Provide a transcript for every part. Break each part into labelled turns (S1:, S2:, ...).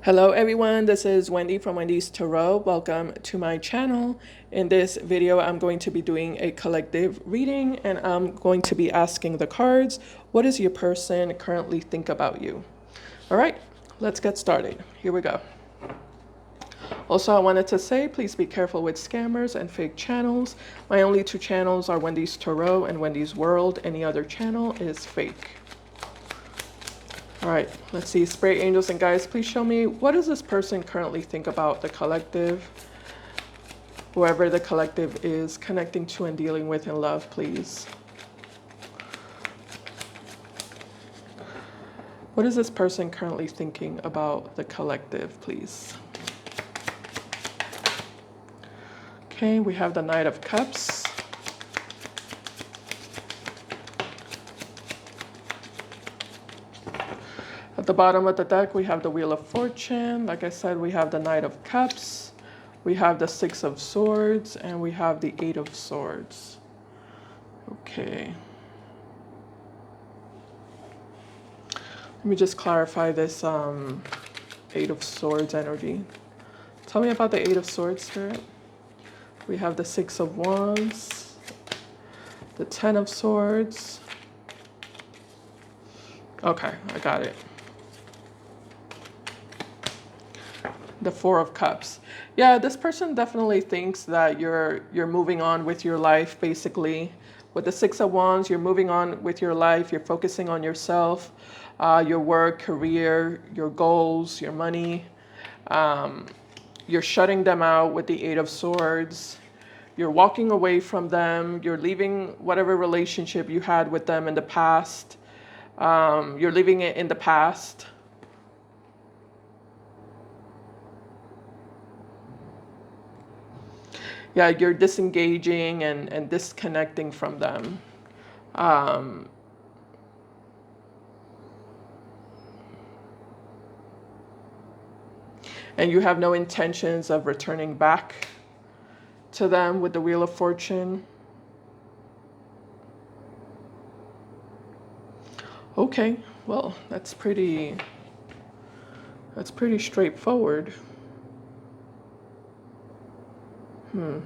S1: Hello everyone, this is Wendy from Wendys Tarot. Welcome to my channel. In this video, I'm going to be doing a collective reading and I'm going to be asking the cards, what does your person currently think about you? All right, let's get started. Here we go. Also, I wanted to say, please be careful with scammers and fake channels. My only two channels are Wendys Tarot and Wendy's World. Any other channel is fake. All right, let's see. Spirit angels and guides, please show me, what does this person currently think about the collective? Whoever the collective is connecting to and dealing with in love, please. What is this person currently thinking about the collective, please? Okay, we have the Knight of Cups. At the bottom of the deck, we have the Wheel of Fortune. Like I said, we have the Knight of Cups. We have the Six of Swords, and we have the Eight of Swords. Okay. Let me just clarify this Eight of Swords energy. Tell me about the Eight of Swords, Spirit. We have the Six of Wands, the Ten of Swords. Okay, I got it. The Four of Cups. Yeah, this person definitely thinks that you're moving on with your life, basically. With the Six of Wands, you're moving on with your life. You're focusing on yourself, your work, career, your goals, your money. You're shutting them out with the Eight of Swords. You're walking away from them. You're leaving whatever relationship you had with them in the past. You're leaving it in the past. Yeah, you're disengaging and disconnecting from them. And you have no intentions of returning back to them with the Wheel of Fortune. Okay, well, that's pretty straightforward. All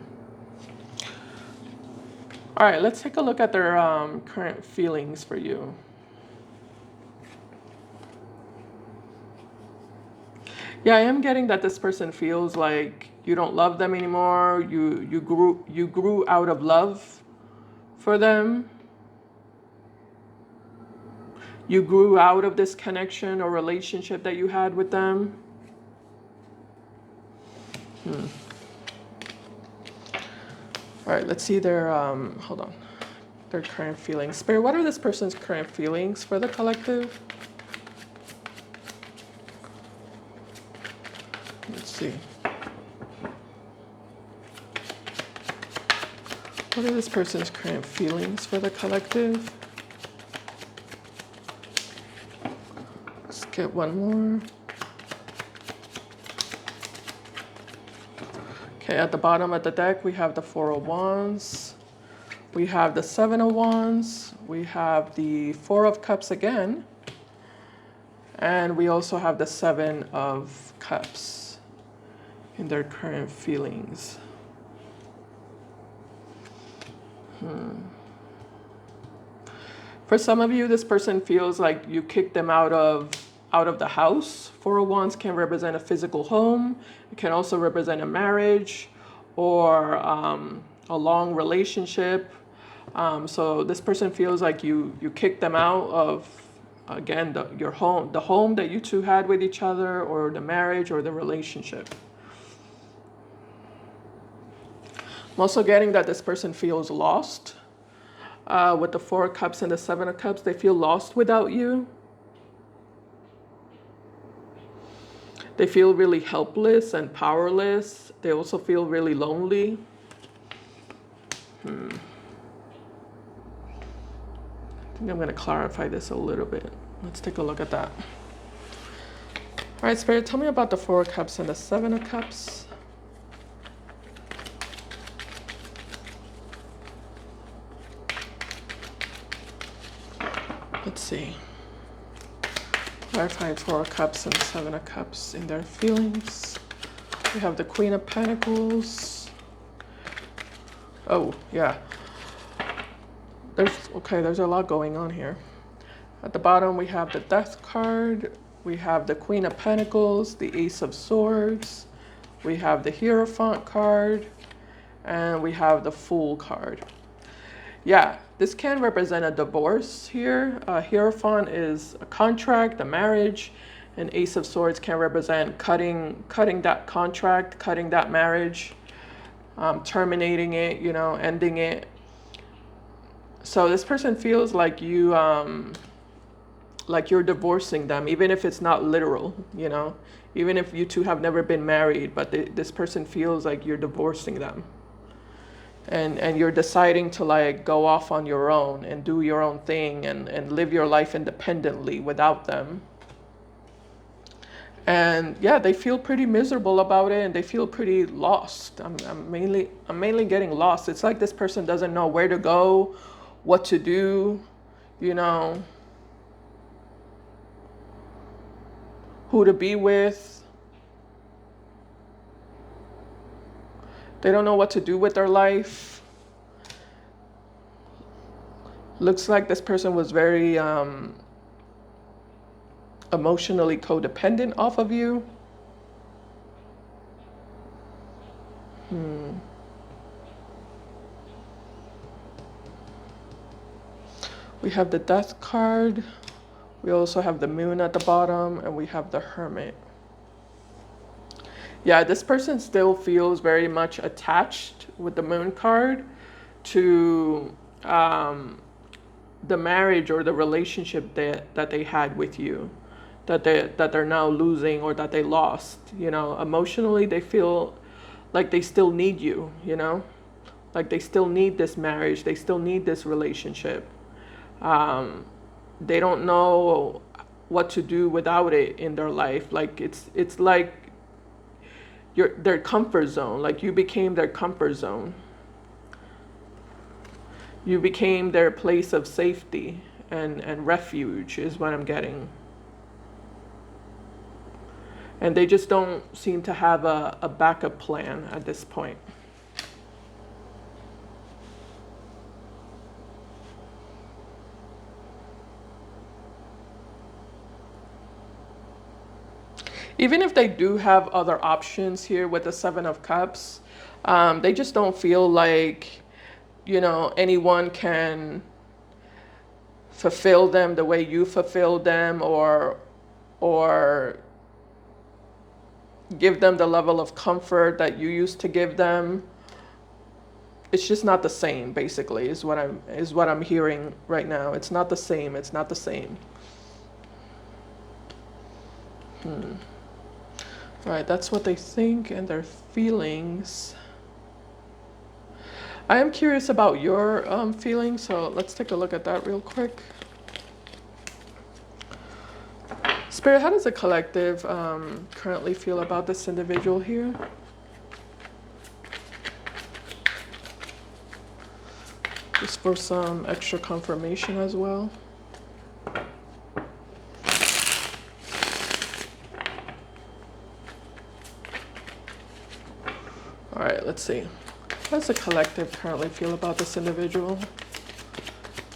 S1: right, let's take a look at their current feelings for you. Yeah, I am getting that this person feels like you don't love them anymore. You grew out of love for them. You grew out of this connection or relationship that you had with them. All right, let's see their, hold on, their current feelings. Spirit, what are this person's current feelings for the collective? Let's see. What are this person's current feelings for the collective? Let's get one more. Okay, at the bottom of the deck, we have the Four of Wands. We have the Seven of Wands. We have the Four of Cups again. And we also have the Seven of Cups in their current feelings. For some of you, this person feels like you kicked them out of the house. Four of Wands can represent a physical home. It can also represent a marriage or a long relationship. So this person feels like you kicked them out of, again, the home that you two had with each other, or the marriage or the relationship. I'm also getting that this person feels lost. With the Four of Cups and the Seven of Cups, they feel lost without you. They feel really helpless and powerless. They also feel really lonely. I think I'm going to clarify this a little bit. Let's take a look at that. All right, Spirit, tell me about the Four of Cups and the Seven of Cups. Let's see. clarifying Four of Cups and Seven of Cups in their feelings. We have the Queen of Pentacles. Oh, yeah. There's a lot going on here. At the bottom, we have the Death card. We have the Queen of Pentacles, the Ace of Swords. We have the Hierophant card. And we have the Fool card. Yeah, this can represent a divorce here. Hierophant is a contract, a marriage. And Ace of Swords can represent cutting that contract, cutting that marriage, terminating it, you know, ending it. So this person feels like you're divorcing them, even if it's not literal, you know, even if you two have never been married, but this person feels like you're divorcing them. And you're deciding to like go off on your own and do your own thing and live your life independently without them. And yeah, they feel pretty miserable about it, and they feel pretty lost. I'm mainly getting lost. It's like this person doesn't know where to go, what to do, you know, who to be with. They don't know what to do with their life. Looks like this person was very emotionally codependent off of you. We have the Death card. We also have the Moon at the bottom, and we have the Hermit. Yeah, this person still feels very much attached with the Moon card to the marriage or the relationship that they had with you, that they're now losing or that they lost. You know, emotionally they feel like they still need you, you know, like they still need this marriage, they still need this relationship. They don't know what to do without it in their life. Like it's like their comfort zone. Like you became their comfort zone. You became their place of safety and refuge is what I'm getting. And they just don't seem to have a backup plan at this point. Even if they do have other options here with the Seven of Cups, they just don't feel like, you know, anyone can fulfill them the way you fulfilled them, or give them the level of comfort that you used to give them. It's just not the same, basically, is what I'm hearing right now. It's not the same. It's not the same. All right, that's what they think and their feelings. I am curious about your feelings, so let's take a look at that real quick. Spirit, how does the collective currently feel about this individual here? Just for some extra confirmation as well. All right, let's see. How does the collective currently feel about this individual?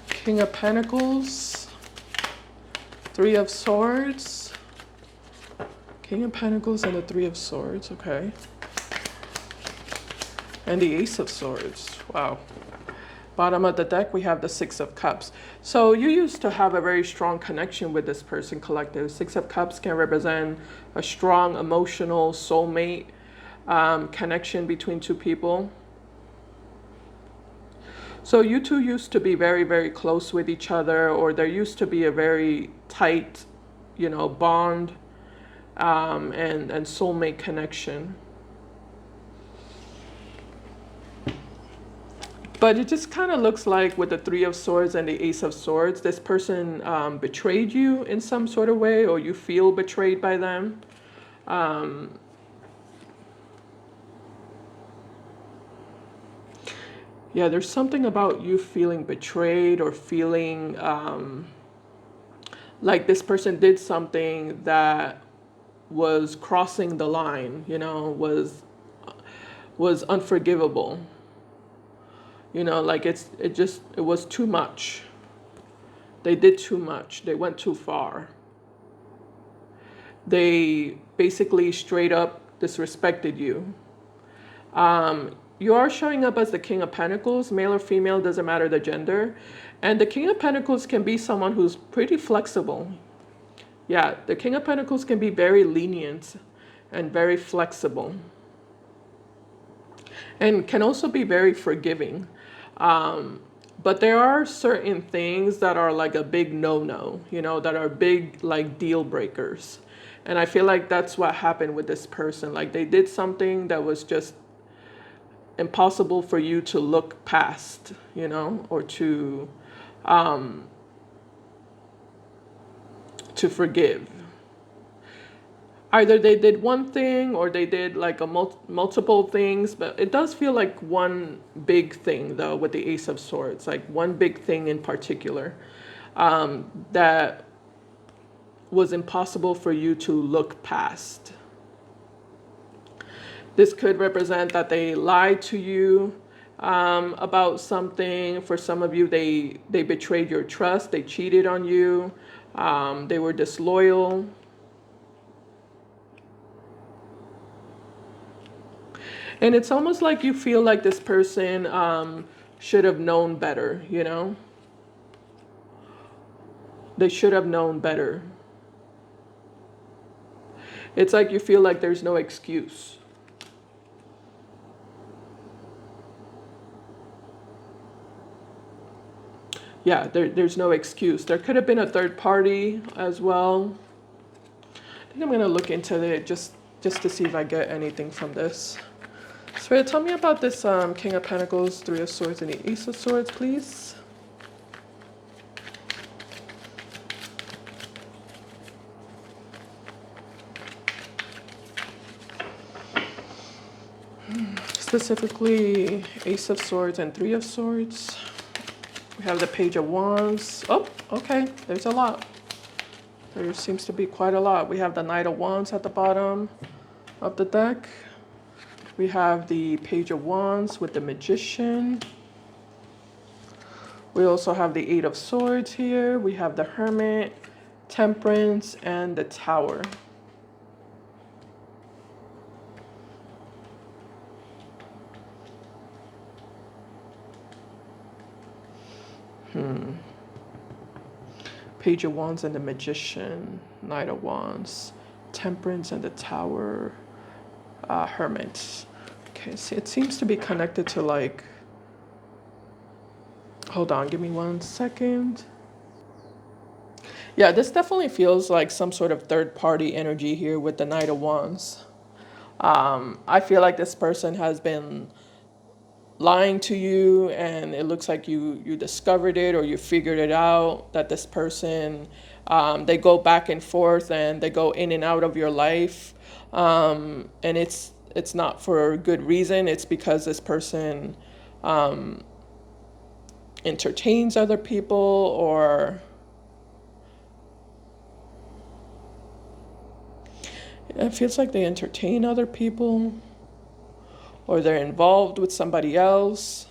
S1: King of Pentacles, Three of Swords, King of Pentacles and the Three of Swords, okay. And the Ace of Swords, wow. Bottom of the deck, we have the Six of Cups. So you used to have a very strong connection with this person, collective. Six of Cups can represent a strong emotional soulmate connection between two people. So you two used to be very, very close with each other, or there used to be a very tight, you know, bond and soulmate connection. But it just kind of looks like with the Three of Swords and the Ace of Swords, this person betrayed you in some sort of way, or you feel betrayed by them. Yeah, there's something about you feeling betrayed or feeling like this person did something that was crossing the line, you know, was unforgivable. You know, like it was too much. They did too much. They went too far. They basically straight up disrespected you. You are showing up as the King of Pentacles, male or female, doesn't matter the gender. And the King of Pentacles can be someone who's pretty flexible. Yeah, the King of Pentacles can be very lenient and very flexible. And can also be very forgiving. But there are certain things that are like a big no-no, you know, that are big like deal breakers. And I feel like that's what happened with this person. Like they did something that was just impossible for you to look past, you know, or to forgive. Either they did one thing or they did like a multiple things, but it does feel like one big thing though with the Ace of Swords, like one big thing in particular that was impossible for you to look past. This could represent that they lied to you about something. For some of you, they betrayed your trust. They cheated on you. They were disloyal. And it's almost like you feel like this person should have known better, you know? They should have known better. It's like you feel like there's no excuse. Yeah, there's no excuse. There could have been a third party as well. I think I'm going to look into it just to see if I get anything from this. So tell me about this King of Pentacles, Three of Swords, and the Ace of Swords, please. Specifically, Ace of Swords and Three of Swords. We have the Page of Wands. Oh, okay, there's a lot. There seems to be quite a lot. We have the Knight of Wands at the bottom of the deck. We have the Page of Wands with the Magician. We also have the Eight of Swords here. We have the Hermit, Temperance, and the Tower. Page of Wands and the Magician, Knight of Wands, Temperance and the Tower, Hermit. Okay, so it seems to be connected to like, hold on, give me 1 second. Yeah, this definitely feels like some sort of third party energy here with the Knight of Wands. I feel like this person has been lying to you, and it looks like you discovered it or you figured it out, that this person, they go back and forth and they go in and out of your life, and it's not for a good reason. It's because this person entertains other people, or it feels like they entertain other people, or they're involved with somebody else.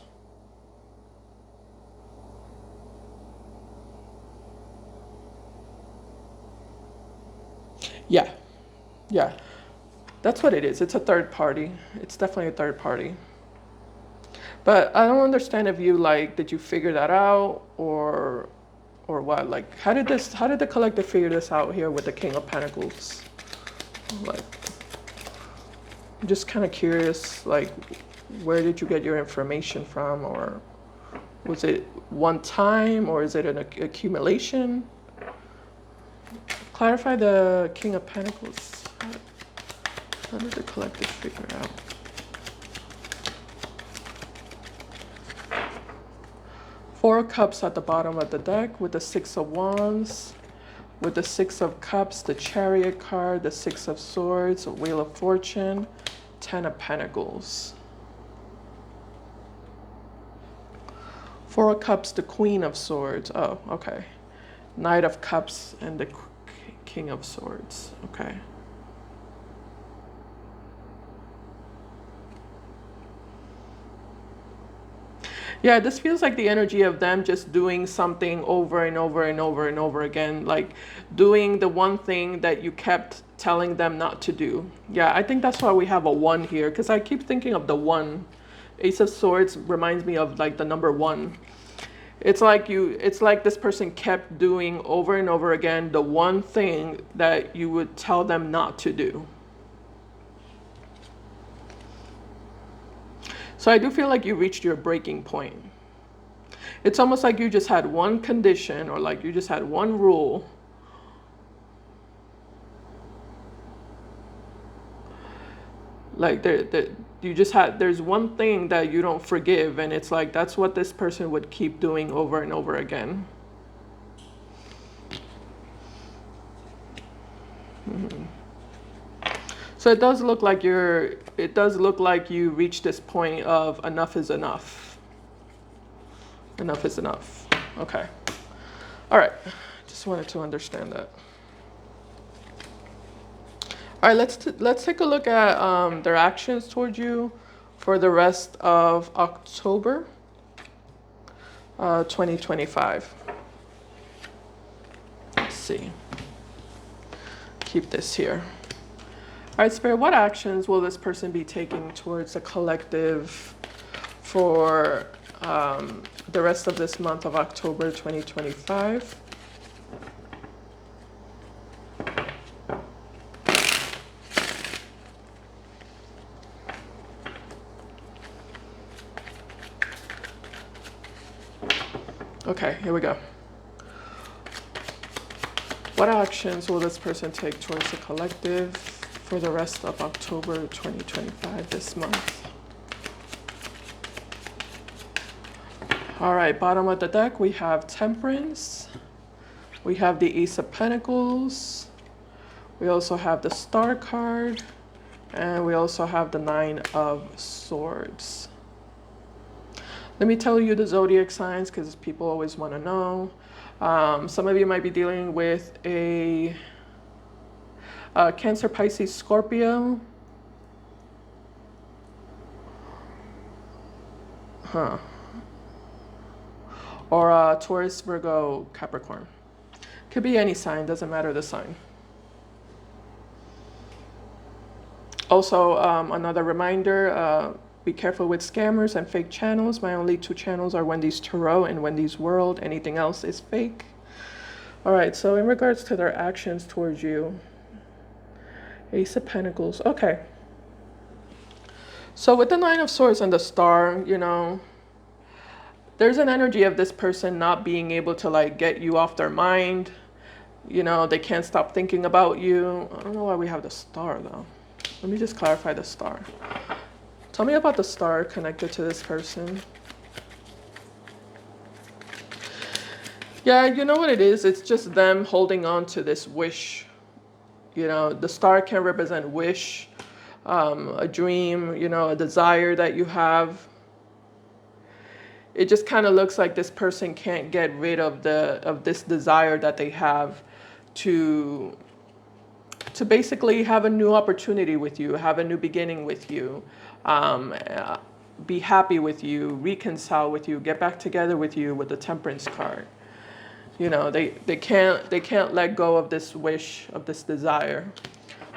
S1: Yeah, yeah, that's what it is. It's a third party. It's definitely a third party. But I don't understand if you like, did you figure that out or what? Like, how did the collective figure this out here with the King of Pentacles? Like, I'm just kind of curious, like, where did you get your information from, or was it one time, or is it an accumulation? Clarify the King of Pentacles. How did the collective figure it out? Four of Cups at the bottom of the deck with the Six of Wands, with the Six of Cups, the Chariot card, the Six of Swords, Wheel of Fortune, Ten of Pentacles. Four of Cups, the Queen of Swords. Oh, okay. Knight of Cups and the King of Swords. Okay. Yeah, this feels like the energy of them just doing something over and over and over and over again, like doing the one thing that you kept telling them not to do. Yeah, I think that's why we have a 1 here, because I keep thinking of the 1. Ace of Swords reminds me of like the number 1. It's like this person kept doing over and over again the one thing that you would tell them not to do. So I do feel like you reached your breaking point. It's almost like you just had one condition, or like you just had one rule. Like there's one thing that you don't forgive, and it's like that's what this person would keep doing over and over again. So it does look like you reached this point of enough is enough. Enough is enough. Okay. All right. Just wanted to understand that. All right, let's take a look at their actions towards you for the rest of October 2025. Let's see. Keep this here. All right, Spirit, what actions will this person be taking towards the collective for the rest of this month of October 2025? Okay, here we go. What actions will this person take towards the collective for the rest of October 2025 this month? All right, bottom of the deck, we have Temperance. We have the Ace of Pentacles. We also have the Star card. And we also have the 9 of Swords. Let me tell you the zodiac signs because people always want to know. Some of you might be dealing with a Cancer, Pisces, Scorpio. Or Taurus, Virgo, Capricorn. Could be any sign, doesn't matter the sign. Also, another reminder, be careful with scammers and fake channels. My only 2 channels are Wendys Tarot and Wendys World. Anything else is fake. All right, so in regards to their actions towards you, Ace of Pentacles. Okay. So with the 9 of Swords and the Star, you know, there's an energy of this person not being able to like get you off their mind. You know, they can't stop thinking about you. I don't know why we have the Star though. Let me just clarify the Star. Tell me about the Star connected to this person. Yeah, you know what it is? It's just them holding on to this wish. You know, the Star can represent wish, a dream, you know, a desire that you have. It just kind of looks like this person can't get rid of this desire that they have to basically have a new opportunity with you, have a new beginning with you, be happy with you, reconcile with you, get back together with you with the Temperance card. You know, they can't let go of this wish, of this desire.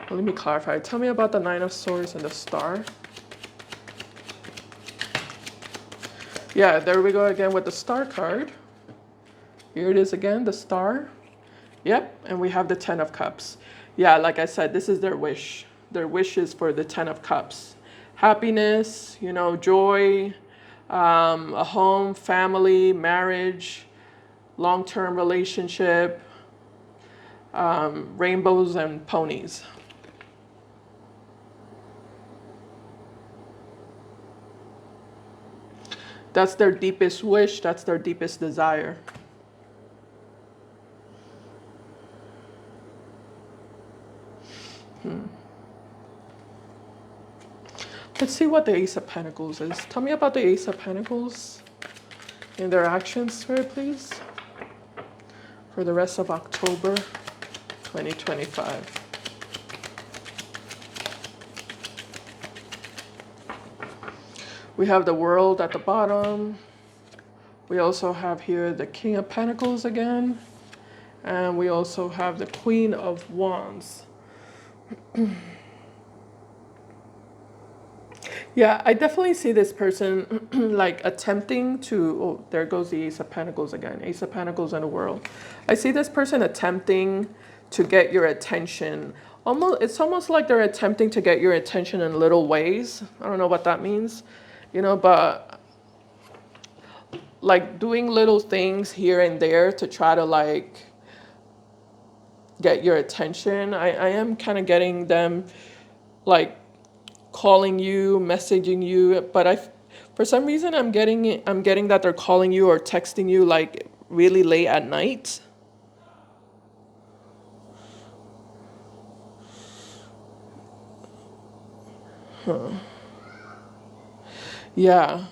S1: Well, let me clarify. Tell me about the 9 of Swords and the Star. Yeah, there we go again with the Star card. Here it is again, the Star. Yep, and we have the 10 of Cups. Yeah, like I said, this is their wish. Their wish is for the 10 of Cups. Happiness, you know, joy, a home, family, marriage, long-term relationship, rainbows and ponies. That's their deepest wish. That's their deepest desire. Let's see what the Ace of Pentacles is. Tell me about the Ace of Pentacles and their actions, Spirit, please. for the rest of October 2025. We have the World at the bottom. We also have here the King of Pentacles again. And we also have the Queen of Wands. Yeah, I definitely see this person like attempting to, oh, there goes the Ace of Pentacles again. Ace of Pentacles and the World. I see this person attempting to get your attention. It's almost like they're attempting to get your attention in little ways. I don't know what that means, you know, but like doing little things here and there to try to like get your attention. I am kind of getting them like calling you, messaging you, but for some reason I'm getting that they're calling you or texting you like really late at night. Yeah.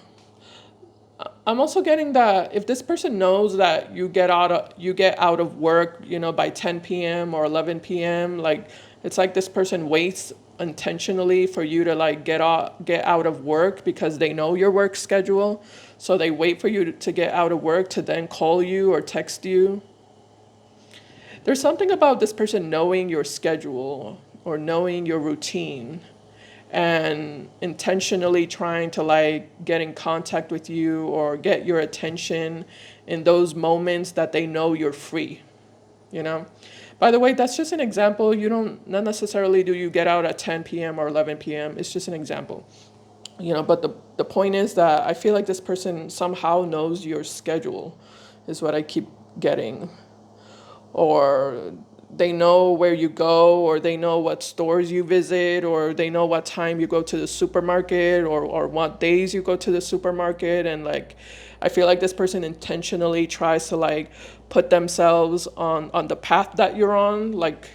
S1: I'm also getting that if this person knows that you get out of work, you know, by 10 p.m. or 11 p.m., like it's like this person waits intentionally for you to like get out of work because they know your work schedule. So they wait for you to get out of work to then call you or text you. There's something about this person knowing your schedule or knowing your routine and intentionally trying to like get in contact with you or get your attention in those moments that they know you're free, you know. By the way, that's just an example. Not necessarily do you get out at 10 p.m. or 11 p.m. It's just an example, you know. But the point is that I feel like this person somehow knows your schedule is what I keep getting, or they know where you go, or they know what stores you visit, or they know what time you go to the supermarket, or what days you go to the supermarket. And like I feel like this person intentionally tries to like put themselves on the path that you're on, like,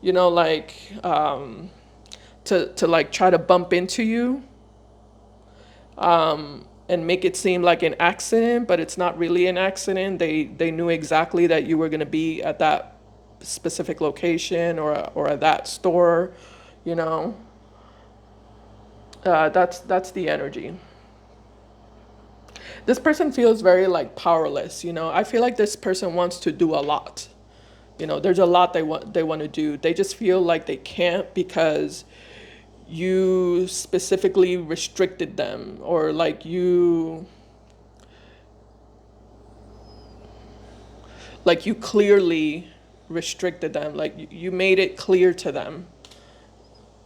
S1: you know, like to like try to bump into you, and make it seem like an accident, but it's not really an accident. They knew exactly that you were going to be at that specific location or at that store, you know. That's the energy. This person feels very like powerless, you know. I feel like this person wants to do a lot. You know, there's a lot they want to do. They just feel like they can't because you specifically restricted them, or like you clearly restricted them, like you made it clear to them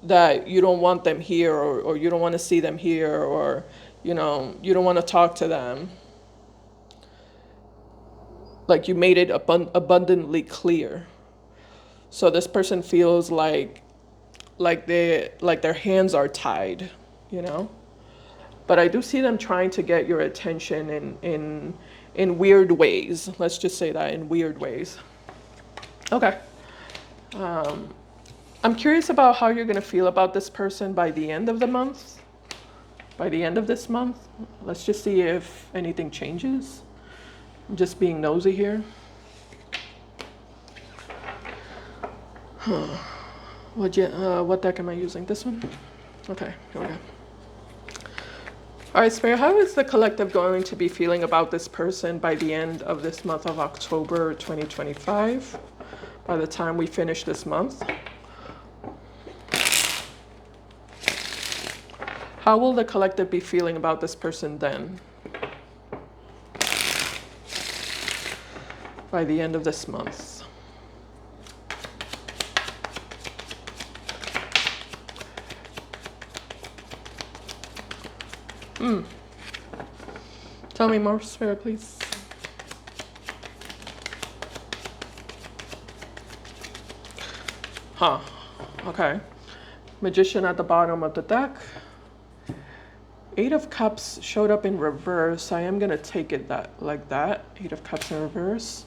S1: that you don't want them here, or you don't want to see them here, or you know, you don't want to talk to them. Like you made it abundantly clear. So this person feels like their hands are tied, you know. But I do see them trying to get your attention in weird ways. Let's just say that, in weird ways. Okay. I'm curious about how you're going to feel about this person by the end of the month. By the end of this month. Let's just see if anything changes. I'm just being nosy here. What deck am I using? This one? Okay, here we go. All right, Spirit, how is the collective going to be feeling about this person by the end of this month of October 2025? By the time we finish this month? How will the collective be feeling about this person then? By the end of this month. Tell me more, Spirit, please. Huh. Okay. Magician at the bottom of the deck. 8 of Cups showed up in reverse. I am going to take it like that. 8 of Cups in reverse.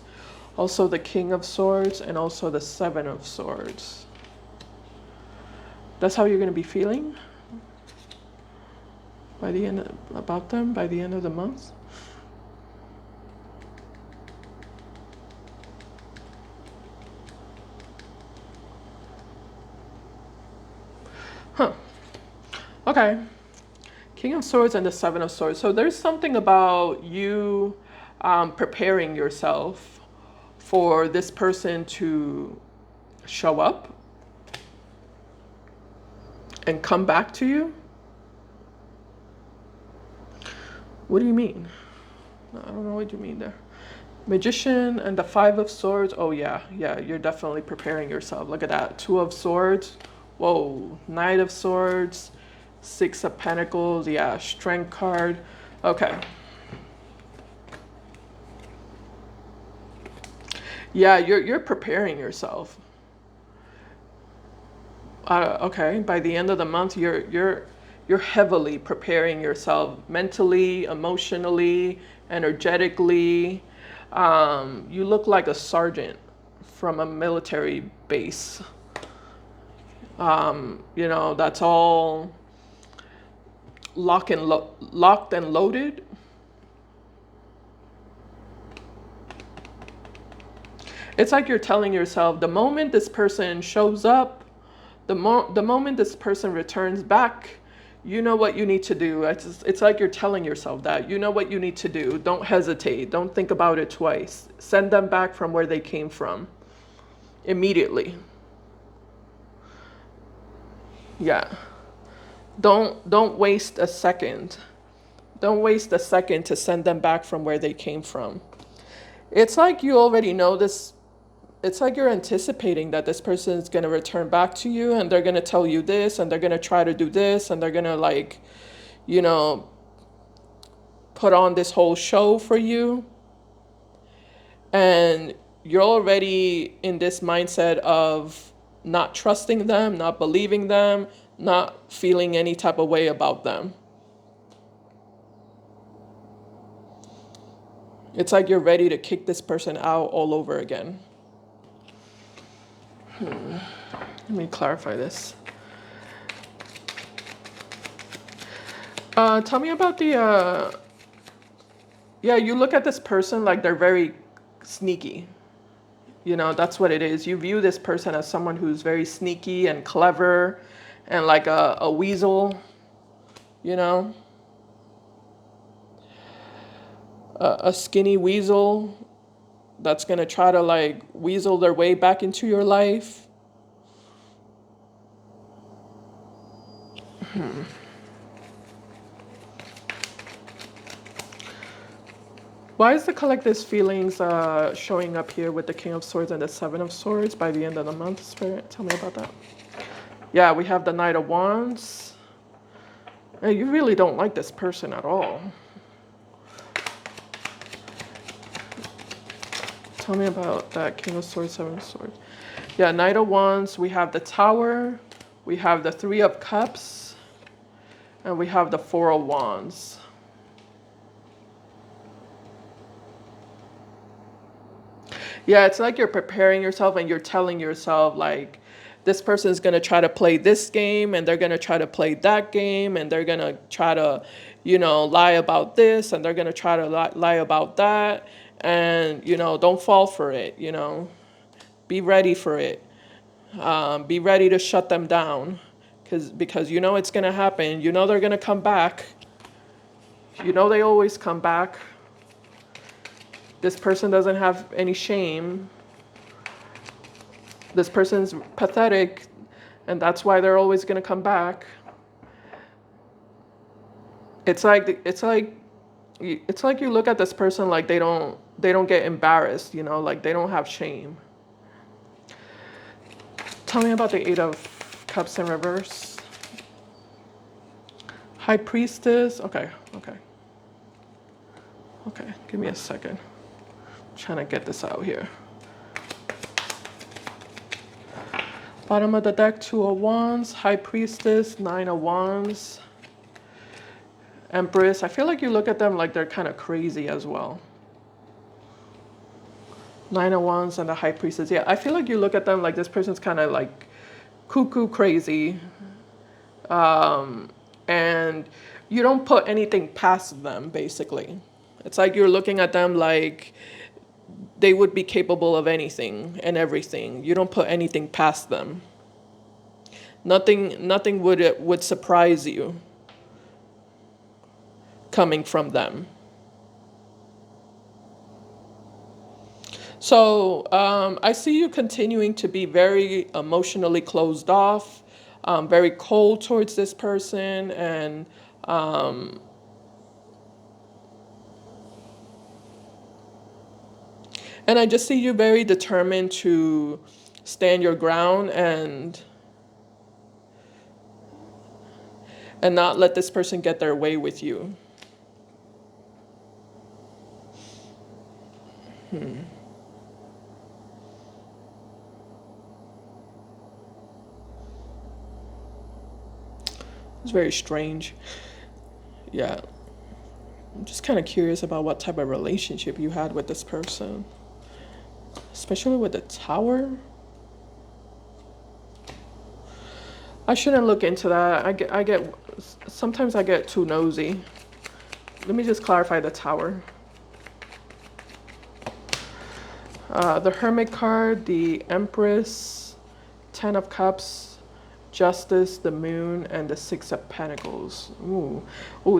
S1: Also the King of Swords and also the 7 of Swords. That's how you're going to be feeling by the end about them by the end of the month. Huh. Okay. King of Swords and the Seven of Swords. So there's something about you preparing yourself for this person to show up and come back to you. What do you mean? I don't know what you mean there. Magician and the Five of Swords. Oh yeah, yeah, you're definitely preparing yourself. Look at that. Two of Swords. Whoa. Knight of Swords. Six of Pentacles. Yeah, Strength card. Okay. Yeah, you're preparing yourself. Okay, by the end of the month, you're heavily preparing yourself mentally, emotionally, energetically. You look like a sergeant from a military base. You know, that's all locked and loaded. It's like you're telling yourself the moment this person shows up, the moment this person returns back, you know what you need to do. It's like you're telling yourself that. You know what you need to do. Don't hesitate. Don't think about it twice. Send them back from where they came from immediately. Yeah. Don't waste a second. Don't waste a second to send them back from where they came from. It's like you already know this. It's like you're anticipating that this person is going to return back to you and they're going to tell you this and they're going to try to do this and they're going to, like, you know, put on this whole show for you. And you're already in this mindset of not trusting them, not believing them, not feeling any type of way about them. It's like you're ready to kick this person out all over again. Let me clarify this. Tell me about the, yeah, you look at this person like they're very sneaky. You know, that's what it is. You view this person as someone who's very sneaky and clever and like a weasel, you know, a skinny weasel that's going to try to like weasel their way back into your life. Why is the collector's feelings showing up here with the King of Swords and the Seven of Swords by the end of the month, Spirit? Tell me about that. Yeah, we have the Knight of Wands. And you really don't like this person at all. Tell me about that King of Swords, Seven of Swords. Yeah, Knight of Wands. We have the Tower. We have the Three of Cups. And we have the Four of Wands. Yeah, it's like you're preparing yourself and you're telling yourself, like, this person is going to try to play this game and they're going to try to play that game and they're going to try to, you know, lie about this and they're going to try to lie about that. And, you know, don't fall for it, you know. Be ready for it. Be ready to shut them down because you know it's going to happen. You know they're going to come back. You know they always come back. This person doesn't have any shame. This person's pathetic, and that's why they're always going to come back. It's like you look at this person like they don't get embarrassed, you know, like they don't have shame. Tell me about the Eight of Cups in reverse. High Priestess. Okay. Give me a second. I'm trying to get this out here. Bottom of the deck, Two of Wands, High Priestess, Nine of Wands, Empress. I feel like you look at them like they're kind of crazy as well. Nine of Wands and the High Priestess. Yeah, I feel like you look at them like this person's kind of like cuckoo crazy. And you don't put anything past them, basically. It's like you're looking at them like they would be capable of anything and everything. You don't put anything past them. Nothing would surprise you coming from them. So I see you continuing to be very emotionally closed off, very cold towards this person, and I just see you very determined to stand your ground and not let this person get their way with you. It's very strange. Yeah. I'm just kind of curious about what type of relationship you had with this person, especially with the Tower. I shouldn't look into that. Sometimes I get too nosy. Let me just clarify the Tower. The Hermit card, the Empress, Ten of Cups, Justice, the Moon, and the Six of Pentacles. Ooh,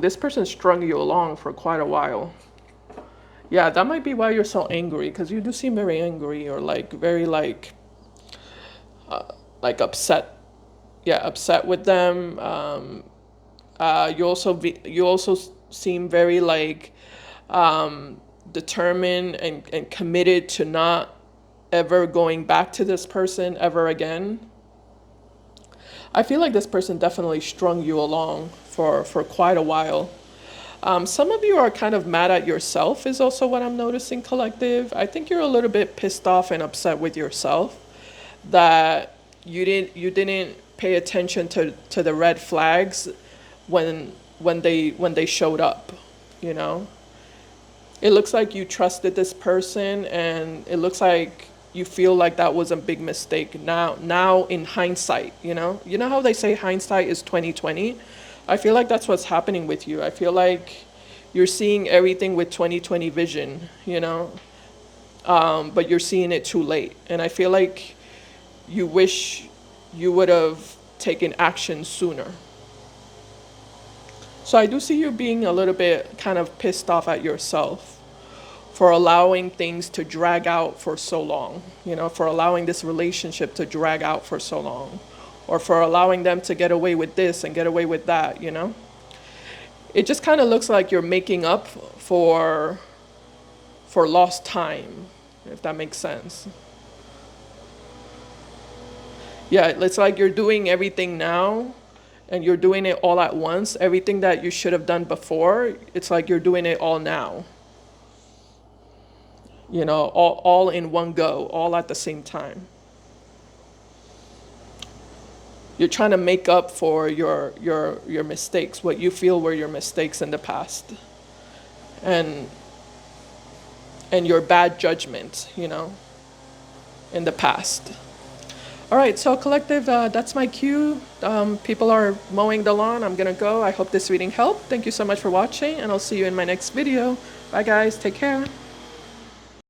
S1: this person strung you along for quite a while. Yeah, that might be why you're so angry, because you do seem very angry, or like very like upset. Yeah, upset with them. You also seem very like determined and committed to not ever going back to this person ever again. I feel like this person definitely strung you along for quite a while. Some of you are kind of mad at yourself is also what I'm noticing, collective. I think you're a little bit pissed off and upset with yourself that you didn't pay attention to the red flags when they showed up, you know? It looks like you trusted this person, and it looks like you feel like that was a big mistake. Now in hindsight, you know how they say hindsight is 20/20. I feel like that's what's happening with you. I feel like you're seeing everything with 20/20 vision, but you're seeing it too late. And I feel like you wish you would have taken action sooner. So I do see you being a little bit kind of pissed off at yourself for allowing things to drag out for so long, for allowing this relationship to drag out for so long, or for allowing them to get away with this and get away with that, It just kind of looks like you're making up for lost time, if that makes sense. Yeah, it's like you're doing everything now and you're doing it all at once. Everything that you should have done before, it's like you're doing it all now. All in one go, all at the same time. You're trying to make up for your mistakes, what you feel were your mistakes in the past. And your bad judgment, in the past. All right, so collective, that's my cue. People are mowing the lawn. I'm going to go. I hope this reading helped. Thank you so much for watching, and I'll see you in my next video. Bye, guys. Take care.